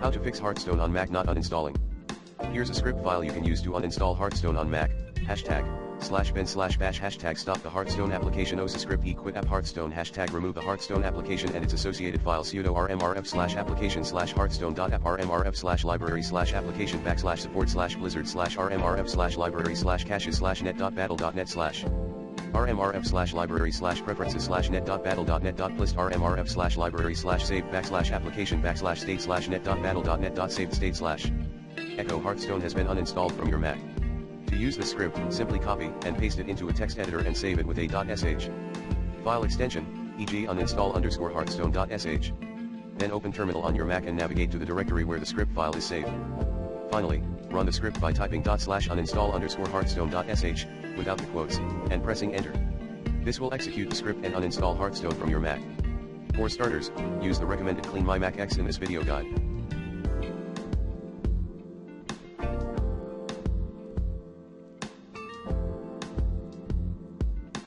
How to fix Hearthstone on Mac not uninstalling. Here's a script file you can use to uninstall Hearthstone on Mac. #bin/bash #stop the Hearthstone application osascript quit app Hearthstone #remove the Hearthstone application and its associated file sudo rmrf/application/hearthstone.app rmrf/library/application /support/blizzard/rmrf/library/caches/net.battle.net/ rmrf/library/preferences/net.battle.net.plist rmrf/library/save /state/net.battle.net.savedState/ echo Hearthstone has been uninstalled from your Mac. To use this script, simply copy and paste it into a text editor and save it with a .sh file extension, e.g. uninstall_hearthstone.sh. Then open terminal on your Mac and navigate to the directory where the script file is saved. Finally, run the script by typing /uninstall_hearthstone.sh, without the quotes, and pressing enter. This will execute the script and uninstall Hearthstone from your Mac. For starters, use the recommended Clean My Mac X in this video guide.